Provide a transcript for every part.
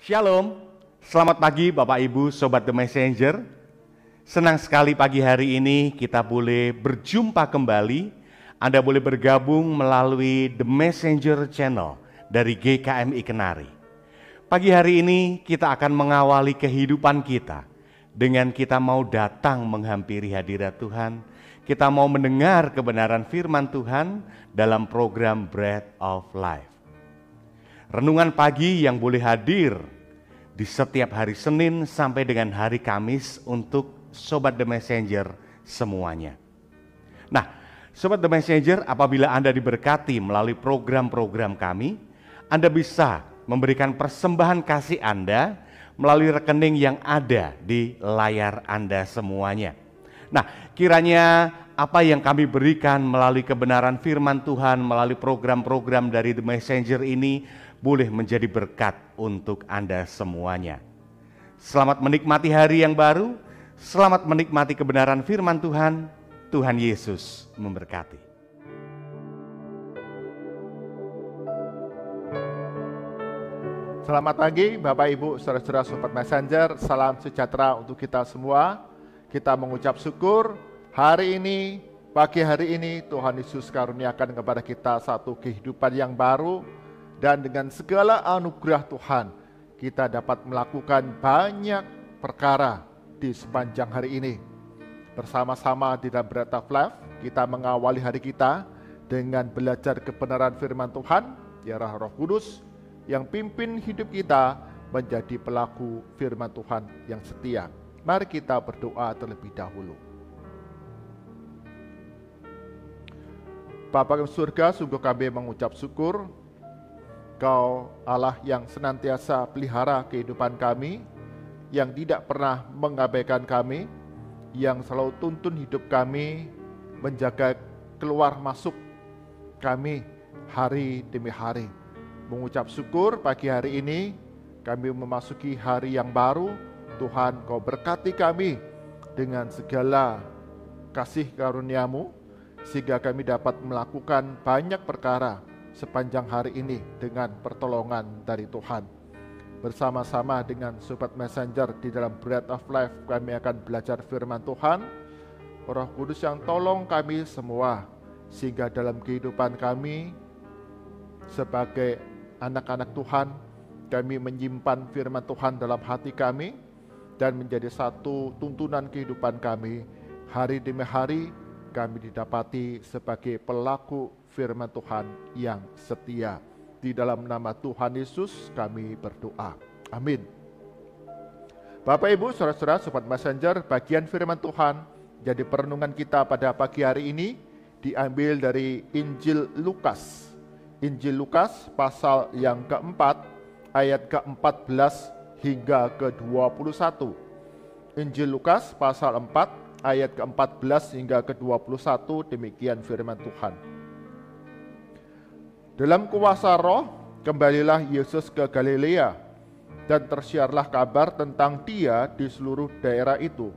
Shalom, selamat pagi Bapak Ibu Sobat The Messenger. Senang sekali pagi hari ini kita boleh berjumpa kembali. Anda boleh bergabung melalui The Messenger Channel dari GKMI Kenari. Pagi hari ini kita akan mengawali kehidupan kita dengan kita mau datang menghampiri hadirat Tuhan. Kita mau mendengar kebenaran firman Tuhan dalam program Bread of Life. Renungan pagi yang boleh hadir di setiap hari Senin sampai dengan hari Kamis untuk Sobat The Messenger semuanya. Nah, Sobat The Messenger, apabila Anda diberkati melalui program-program kami, Anda bisa memberikan persembahan kasih Anda melalui rekening yang ada di layar Anda semuanya. Nah, kiranya apa yang kami berikan melalui kebenaran firman Tuhan, melalui program-program dari The Messenger ini boleh menjadi berkat untuk Anda semuanya. Selamat menikmati hari yang baru, selamat menikmati kebenaran firman Tuhan. Tuhan Yesus memberkati. Selamat pagi Bapak Ibu, saudara-saudara Sobat Messenger, salam sejahtera untuk kita semua. Kita mengucap syukur hari ini, pagi hari ini Tuhan Yesus karuniakan kepada kita satu kehidupan yang baru. Dan dengan segala anugerah Tuhan, kita dapat melakukan banyak perkara di sepanjang hari ini. Bersama-sama di dalam Bread of Life, kita mengawali hari kita dengan belajar kebenaran firman Tuhan, ya Roh Kudus, yang pimpin hidup kita menjadi pelaku firman Tuhan yang setia. Mari kita berdoa terlebih dahulu. Bapa di surga, sungguh kami mengucap syukur Kau Allah yang senantiasa pelihara kehidupan kami, yang tidak pernah mengabaikan kami, yang selalu tuntun hidup kami, menjaga keluar masuk kami hari demi hari. Mengucap syukur pagi hari ini, kami memasuki hari yang baru. Tuhan, Kau berkati kami dengan segala kasih karunia-Mu, sehingga kami dapat melakukan banyak perkara sepanjang hari ini dengan pertolongan dari Tuhan. Bersama-sama dengan Sobat Messenger di dalam Bread of Life, kami akan belajar firman Tuhan. Roh Kudus yang tolong kami semua, sehingga dalam kehidupan kami sebagai anak-anak Tuhan, kami menyimpan firman Tuhan dalam hati kami dan menjadi satu tuntunan kehidupan kami. Hari demi hari kami didapati sebagai pelaku firman Tuhan yang setia. Di dalam nama Tuhan Yesus kami berdoa. Amin. Bapak Ibu, saudara-saudara Sobat Messenger, bagian firman Tuhan jadi perenungan kita pada pagi hari ini diambil dari Injil Lukas. Injil Lukas pasal yang keempat, ayat ke-14 hingga ke-21. Injil Lukas pasal 4, ayat ke-14 hingga ke-21, demikian firman Tuhan. Dalam kuasa Roh, kembalilah Yesus ke Galilea, dan tersiarlah kabar tentang Dia di seluruh daerah itu.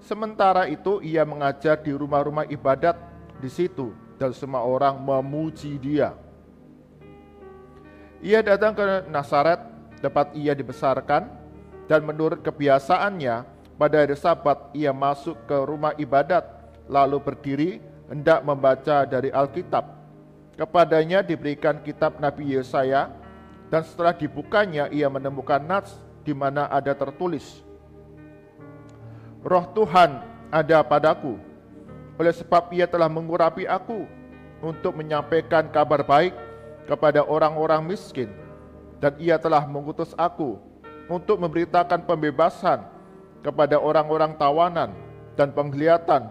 Sementara itu ia mengajar di rumah-rumah ibadat di situ, dan semua orang memuji Dia. Ia datang ke Nazaret, tempat ia dibesarkan, dan menurut kebiasaannya, pada hari Sabat ia masuk ke rumah ibadat, lalu berdiri hendak membaca dari Alkitab. Kepadanya diberikan kitab Nabi Yesaya, dan setelah dibukanya ia menemukan nats di mana ada tertulis, Roh Tuhan ada padaku, oleh sebab ia telah mengurapi aku untuk menyampaikan kabar baik kepada orang-orang miskin, dan ia telah mengutus aku untuk memberitakan pembebasan kepada orang-orang tawanan dan penglihatan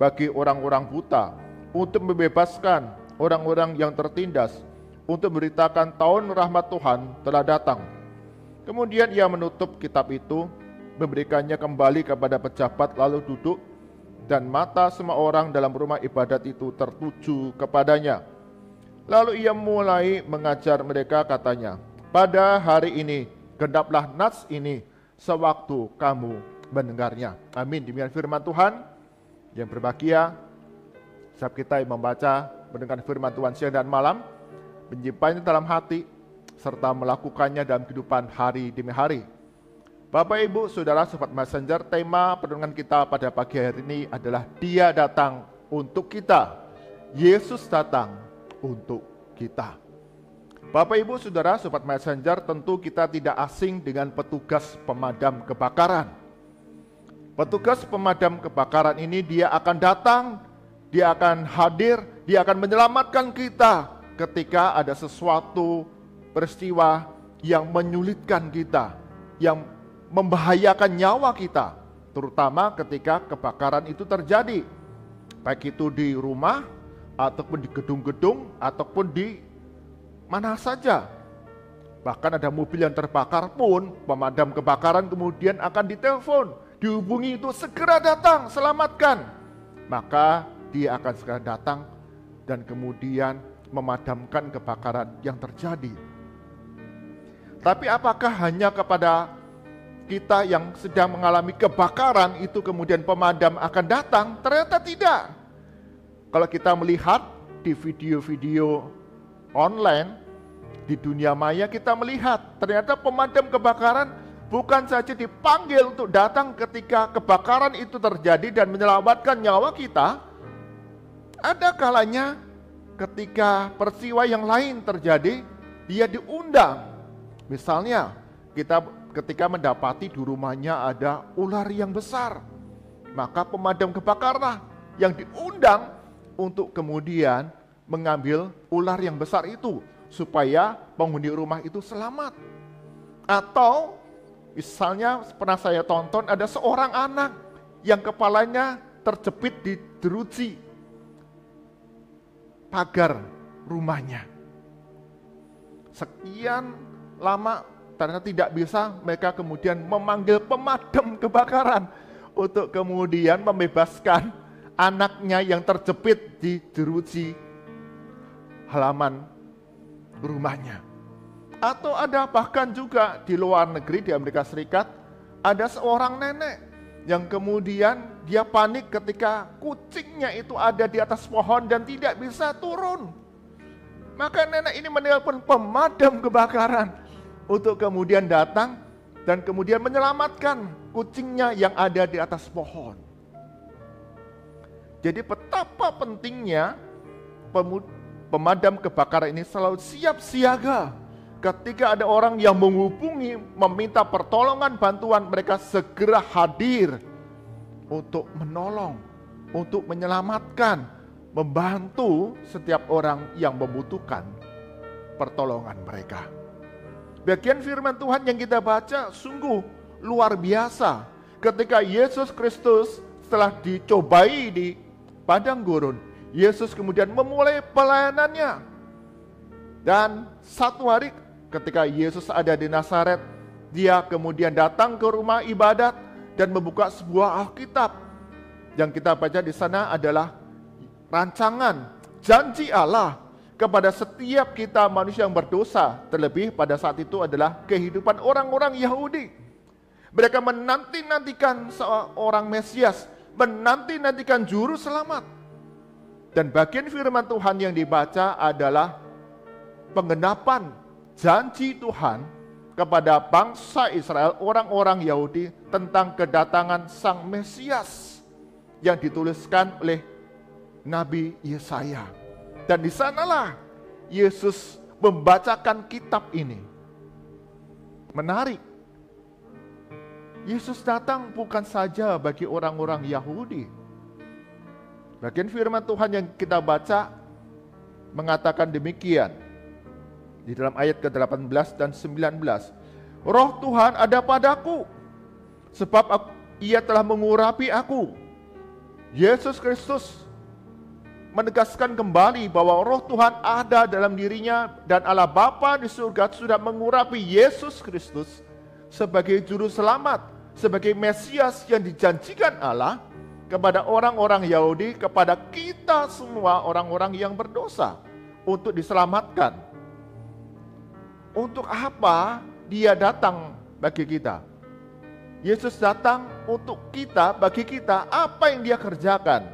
bagi orang-orang buta, untuk membebaskan orang-orang yang tertindas, untuk memberitakan tahun rahmat Tuhan telah datang. Kemudian ia menutup kitab itu, memberikannya kembali kepada pejabat, lalu duduk, dan mata semua orang dalam rumah ibadat itu tertuju kepadanya. Lalu ia mulai mengajar mereka, katanya, pada hari ini genaplah nats ini sewaktu kamu mendengarnya. Amin. Demikian firman Tuhan. Yang berbahagia setiap kita yang membaca, mendengar firman Tuhan siang dan malam, menyimpannya dalam hati, serta melakukannya dalam kehidupan hari demi hari. Bapak, Ibu, Saudara, Sobat Messenger, tema perenungan kita pada pagi hari ini adalah Dia datang untuk kita. Yesus datang untuk kita. Bapak, Ibu, Saudara, Sobat Messenger, tentu kita tidak asing dengan petugas pemadam kebakaran. Petugas pemadam kebakaran ini dia akan datang, dia akan hadir, dia akan menyelamatkan kita ketika ada sesuatu peristiwa yang menyulitkan kita, yang membahayakan nyawa kita, terutama ketika kebakaran itu terjadi, baik itu di rumah, ataupun di gedung-gedung, ataupun di mana saja. Bahkan ada mobil yang terbakar pun, pemadam kebakaran kemudian akan ditelepon, dihubungi itu segera datang, selamatkan. Maka dia akan segera datang dan kemudian memadamkan kebakaran yang terjadi. Tapi apakah hanya kepada kita yang sedang mengalami kebakaran itu kemudian pemadam akan datang? Ternyata tidak. Kalau kita melihat di video-video online di dunia maya, kita melihat ternyata pemadam kebakaran bukan saja dipanggil untuk datang ketika kebakaran itu terjadi dan menyelamatkan nyawa kita. Ada kalanya ketika peristiwa yang lain terjadi, dia diundang. Misalnya kita ketika mendapati di rumahnya ada ular yang besar, maka pemadam kebakaran yang diundang untuk kemudian mengambil ular yang besar itu supaya penghuni rumah itu selamat. Atau misalnya pernah saya tonton ada seorang anak yang kepalanya terjepit di jeruji pagar rumahnya. Sekian lama ternyata tidak bisa, mereka kemudian memanggil pemadam kebakaran untuk kemudian membebaskan anaknya yang terjepit di jeruji halaman rumahnya. Atau ada bahkan juga di luar negeri, di Amerika Serikat, ada seorang nenek yang kemudian dia panik ketika kucingnya itu ada di atas pohon dan tidak bisa turun. Maka nenek ini menelpon pemadam kebakaran untuk kemudian datang dan kemudian menyelamatkan kucingnya yang ada di atas pohon. Jadi betapa pentingnya pemadam kebakaran ini selalu siap siaga. Ketika ada orang yang menghubungi, meminta pertolongan bantuan, mereka segera hadir untuk menolong, untuk menyelamatkan, membantu setiap orang yang membutuhkan pertolongan mereka. Bagian firman Tuhan yang kita baca sungguh luar biasa. Ketika Yesus Kristus setelah dicobai di padang gurun, Yesus kemudian memulai pelayanannya. Dan satu hari ketika Yesus ada di Nazaret, dia kemudian datang ke rumah ibadat dan membuka sebuah Alkitab. Yang kita baca di sana adalah rancangan janji Allah kepada setiap kita manusia yang berdosa, terlebih pada saat itu adalah kehidupan orang-orang Yahudi. Mereka menanti-nantikan seorang Mesias, menanti-nantikan juru selamat. Dan bagian firman Tuhan yang dibaca adalah penggenapan janji Tuhan kepada bangsa Israel, orang-orang Yahudi, tentang kedatangan Sang Mesias yang dituliskan oleh Nabi Yesaya. Dan di sanalah Yesus membacakan kitab ini. Menarik. Yesus datang bukan saja bagi orang-orang Yahudi. Bagian firman Tuhan yang kita baca mengatakan demikian. Di dalam ayat ke-18 dan 19. Roh Tuhan ada padaku, sebab Ia telah mengurapi aku. Yesus Kristus menegaskan kembali bahwa Roh Tuhan ada dalam dirinya dan Allah Bapa di surga sudah mengurapi Yesus Kristus sebagai juru selamat, sebagai Mesias yang dijanjikan Allah kepada orang-orang Yahudi, kepada kita semua orang-orang yang berdosa untuk diselamatkan. Untuk apa Dia datang bagi kita? Yesus datang untuk kita, bagi kita. Apa yang Dia kerjakan?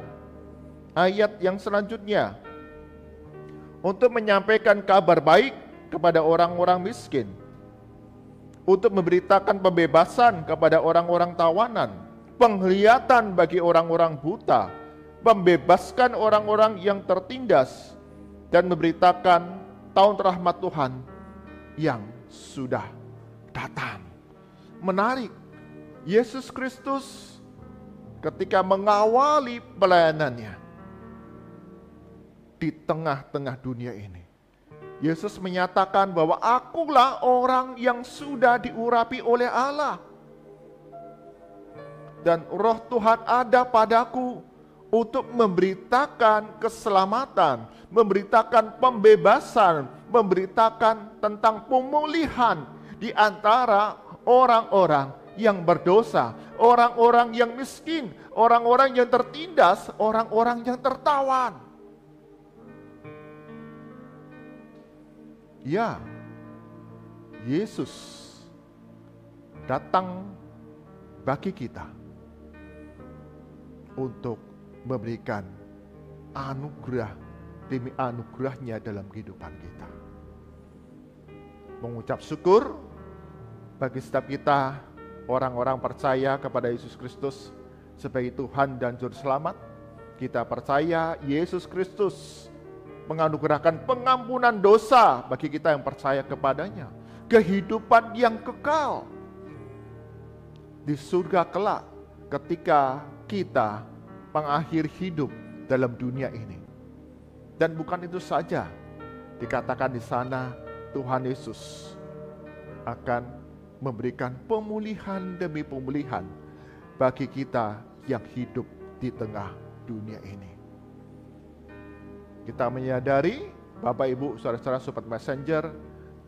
Ayat yang selanjutnya, untuk menyampaikan kabar baik kepada orang-orang miskin, untuk memberitakan pembebasan kepada orang-orang tawanan, penglihatan bagi orang-orang buta, membebaskan orang-orang yang tertindas, dan memberitakan tahun rahmat Tuhan yang sudah datang. Menarik, Yesus Kristus ketika mengawali pelayanannya di tengah-tengah dunia ini, Yesus menyatakan bahwa akulah orang yang sudah diurapi oleh Allah. Dan roh Tuhan ada padaku untuk memberitakan keselamatan, memberitakan pembebasan, memberitakan tentang pemulihan di antara orang-orang yang berdosa, orang-orang yang miskin, orang-orang yang tertindas, orang-orang yang tertawan. Ya, Yesus datang bagi kita untuk memberikan anugerah demi anugerahnya dalam kehidupan kita. Mengucap syukur bagi setiap kita, orang-orang percaya kepada Yesus Kristus sebagai Tuhan dan Juru Selamat. Kita percaya Yesus Kristus menganugerahkan pengampunan dosa bagi kita yang percaya kepadanya, kehidupan yang kekal di surga kelak ketika kita mengakhiri hidup dalam dunia ini. Dan bukan itu saja, dikatakan di sana Tuhan Yesus akan memberikan pemulihan demi pemulihan bagi kita yang hidup di tengah dunia ini. Kita menyadari, Bapak Ibu, saudara-saudara Sobat Messenger,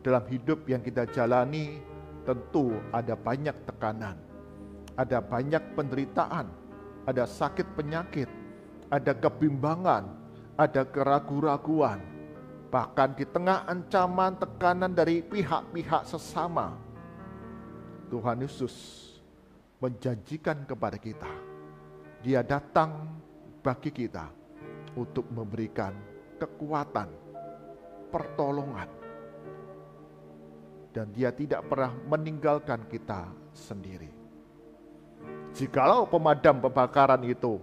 dalam hidup yang kita jalani tentu ada banyak tekanan, ada banyak penderitaan, ada sakit penyakit, ada kebimbangan, ada keraguan-raguan, bahkan di tengah ancaman tekanan dari pihak-pihak sesama. Tuhan Yesus menjanjikan kepada kita, Dia datang bagi kita untuk memberikan kekuatan, pertolongan, dan Dia tidak pernah meninggalkan kita sendiri. Jikalau pemadam kebakaran itu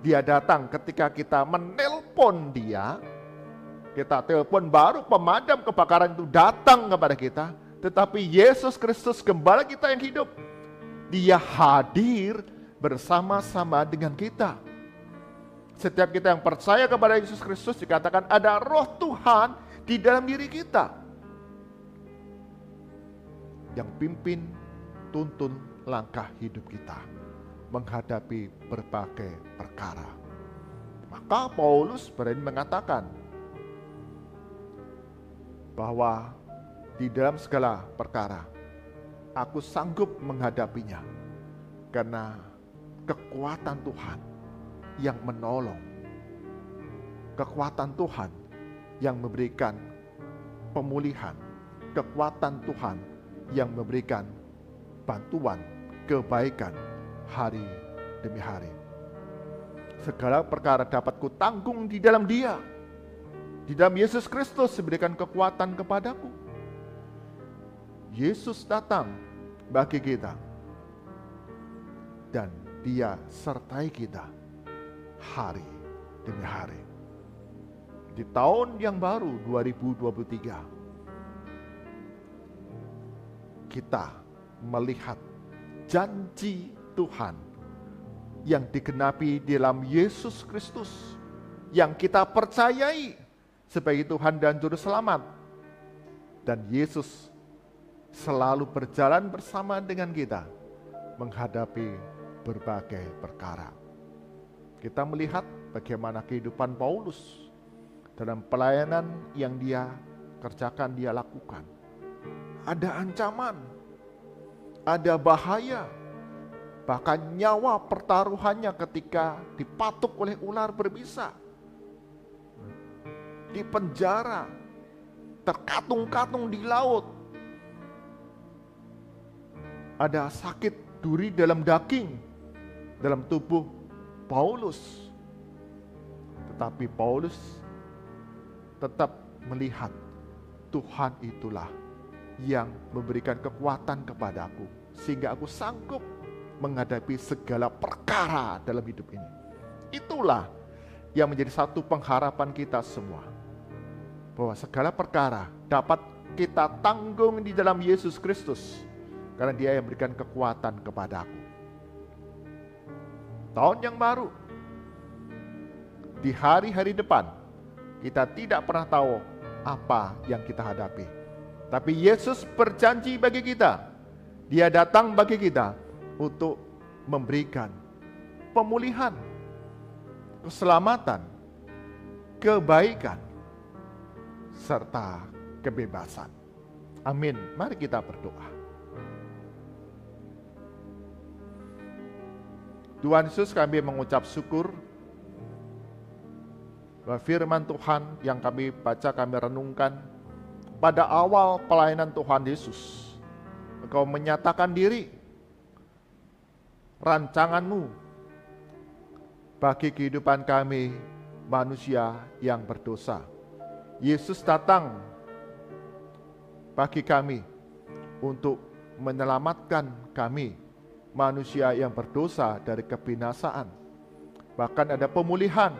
Dia datang ketika kita menelpon Dia, kita telepon baru pemadam kebakaran itu datang kepada kita, tetapi Yesus Kristus Gembala kita yang hidup, Dia hadir bersama-sama dengan kita. Setiap kita yang percaya kepada Yesus Kristus dikatakan ada roh Tuhan di dalam diri kita yang pimpin, tuntun langkah hidup kita menghadapi berbagai perkara. Maka Paulus berani mengatakan bahwa di dalam segala perkara aku sanggup menghadapinya karena kekuatan Tuhan yang menolong, kekuatan Tuhan yang memberikan pemulihan, kekuatan Tuhan yang memberikan bantuan, kebaikan hari demi hari. Segala perkara dapat kutanggung di dalam Dia, di dalam Yesus Kristus memberikan kekuatan kepadaku. Yesus datang bagi kita dan Dia sertai kita hari demi hari. Di tahun yang baru 2023, kita melihat janji Tuhan yang digenapi dalam Yesus Kristus, yang kita percayai sebagai Tuhan dan Juru Selamat. Dan Yesus selalu berjalan bersama dengan kita menghadapi berbagai perkara. Kita melihat bagaimana kehidupan Paulus dalam pelayanan yang dia kerjakan, dia lakukan. Ada ancaman, ada bahaya, bahkan nyawa pertaruhannya ketika dipatuk oleh ular berbisa, di penjara, terkatung-katung di laut, ada sakit duri dalam daging, dalam tubuh Paulus. Tetapi Paulus tetap melihat Tuhan itulah yang memberikan kekuatan kepadaku, sehingga aku sanggup menghadapi segala perkara dalam hidup ini. Itulah yang menjadi satu pengharapan kita semua, bahwa segala perkara dapat kita tanggung di dalam Yesus Kristus, karena Dia yang memberikan kekuatan kepadaku. Tahun yang baru, di hari-hari depan, kita tidak pernah tahu apa yang kita hadapi. Tapi Yesus berjanji bagi kita, Dia datang bagi kita untuk memberikan pemulihan, keselamatan, kebaikan, serta kebebasan. Amin. Mari kita berdoa. Tuhan Yesus, kami mengucap syukur bahwa firman Tuhan yang kami baca, kami renungkan pada awal pelayanan Tuhan Yesus. Engkau menyatakan diri, rancangan-Mu bagi kehidupan kami manusia yang berdosa. Yesus datang bagi kami untuk menyelamatkan kami manusia yang berdosa dari kebinasaan. Bahkan ada pemulihan,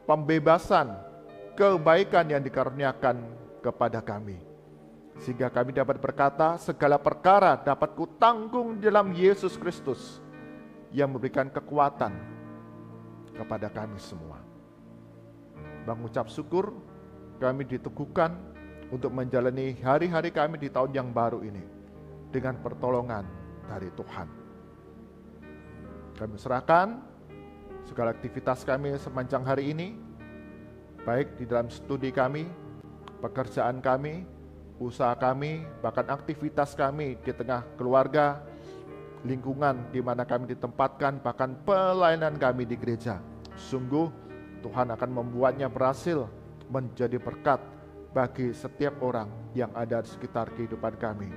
pembebasan, kebaikan yang dikaruniakan kepada kami, sehingga kami dapat berkata, segala perkara dapat kutanggung dalam Yesus Kristus yang memberikan kekuatan kepada kami semua. Mengucap syukur, kami diteguhkan untuk menjalani hari-hari kami di tahun yang baru ini dengan pertolongan dari Tuhan. Kami serahkan segala aktivitas kami sepanjang hari ini, baik di dalam studi kami, pekerjaan kami, usaha kami, bahkan aktivitas kami di tengah keluarga, lingkungan di mana kami ditempatkan, bahkan pelayanan kami di gereja. Sungguh Tuhan akan membuatnya berhasil menjadi berkat bagi setiap orang yang ada di sekitar kehidupan kami.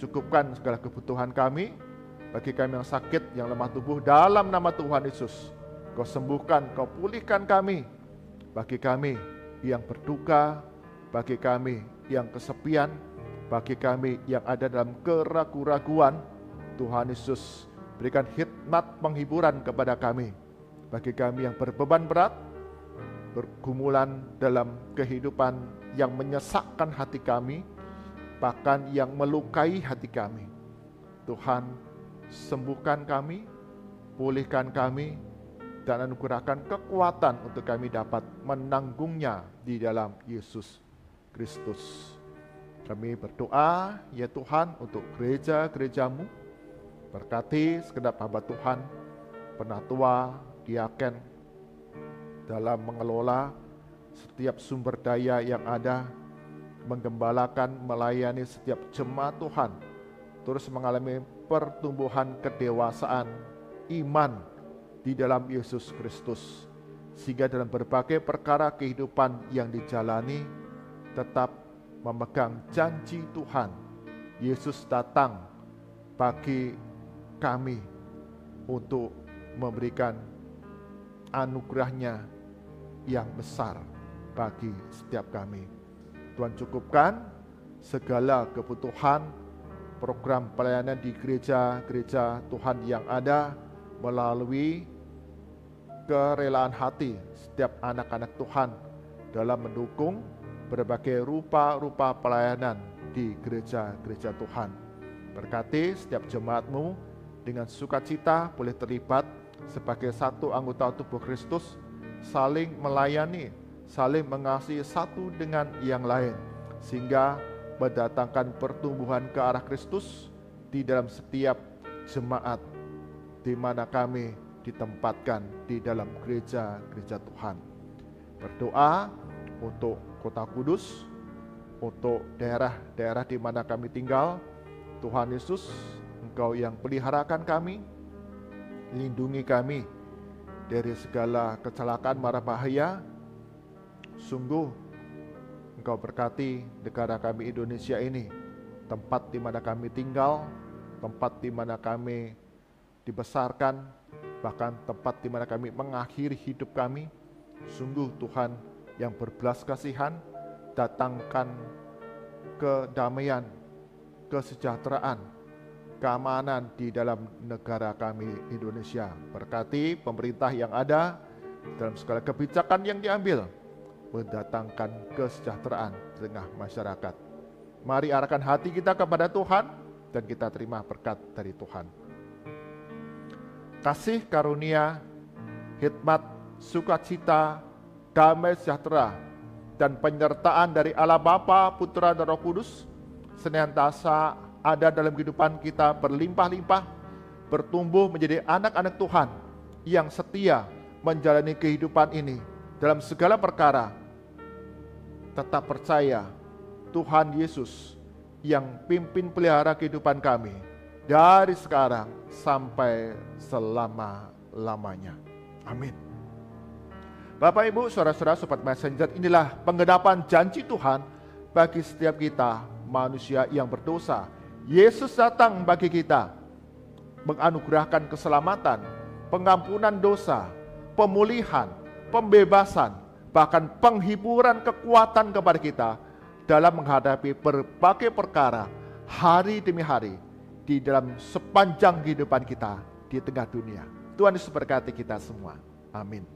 Cukupkan segala kebutuhan kami, bagi kami yang sakit, yang lemah tubuh, dalam nama Tuhan Yesus. Kau sembuhkan, Kau pulihkan kami. Bagi kami yang berduka, bagi kami yang kesepian, bagi kami yang ada dalam keraguan-raguan, Tuhan Yesus berikan hikmat penghiburan kepada kami. Bagi kami yang berbeban berat, bergumulan dalam kehidupan yang menyesakkan hati kami, bahkan yang melukai hati kami, Tuhan sembuhkan kami, pulihkan kami, dan anugerahkan kekuatan untuk kami dapat menanggungnya di dalam Yesus Kristus. Kami berdoa, ya Tuhan, untuk gereja-gereja-Mu. Berkati segenap hamba Tuhan, penatua, diaken, dalam mengelola setiap sumber daya yang ada, menggembalakan, melayani setiap jemaat Tuhan, terus mengalami pertumbuhan kedewasaan iman di dalam Yesus Kristus, sehingga dalam berbagai perkara kehidupan yang dijalani tetap memegang janji Tuhan. Yesus datang bagi kami untuk memberikan anugerahnya yang besar bagi setiap kami. Tuhan cukupkan segala kebutuhan program pelayanan di gereja-gereja Tuhan yang ada melalui kerelaan hati setiap anak-anak Tuhan dalam mendukung berbagai rupa-rupa pelayanan di gereja-gereja Tuhan. Berkati setiap jemaat-Mu dengan sukacita boleh terlibat sebagai satu anggota tubuh Kristus, saling melayani, saling mengasihi satu dengan yang lain, sehingga mendatangkan pertumbuhan ke arah Kristus di dalam setiap jemaat di mana kami ditempatkan di dalam gereja-gereja Tuhan. Berdoa untuk Kota Kudus, untuk daerah-daerah di mana kami tinggal. Tuhan Yesus, Engkau yang peliharakan kami, lindungi kami dari segala kecelakaan mara bahaya. Sungguh Engkau berkati negara kami Indonesia ini, tempat di mana kami tinggal, tempat di mana kami dibesarkan, bahkan tempat di mana kami mengakhiri hidup kami. Sungguh Tuhan yang berbelas kasihan, datangkan kedamaian, kesejahteraan, keamanan di dalam negara kami Indonesia. Berkati pemerintah yang ada dalam segala kebijakan yang diambil, mendatangkan kesejahteraan di tengah masyarakat. Mari arahkan hati kita kepada Tuhan dan kita terima berkat dari Tuhan. Kasih karunia, hikmat, sukacita, damai sejahtera, dan penyertaan dari Allah Bapa, Putra, dan Roh Kudus senantiasa ada dalam kehidupan kita berlimpah-limpah, bertumbuh menjadi anak-anak Tuhan yang setia menjalani kehidupan ini dalam segala perkara. Tetap percaya Tuhan Yesus yang pimpin pelihara kehidupan kami dari sekarang sampai selama-lamanya. Amin. Bapak, Ibu, saudara-saudara, sobat messenger, inilah penggenapan janji Tuhan bagi setiap kita manusia yang berdosa. Yesus datang bagi kita, menganugerahkan keselamatan, pengampunan dosa, pemulihan, pembebasan, bahkan penghiburan kekuatan kepada kita dalam menghadapi berbagai perkara hari demi hari di dalam sepanjang kehidupan kita di tengah dunia. Tuhan Yesus berkati kita semua. Amin.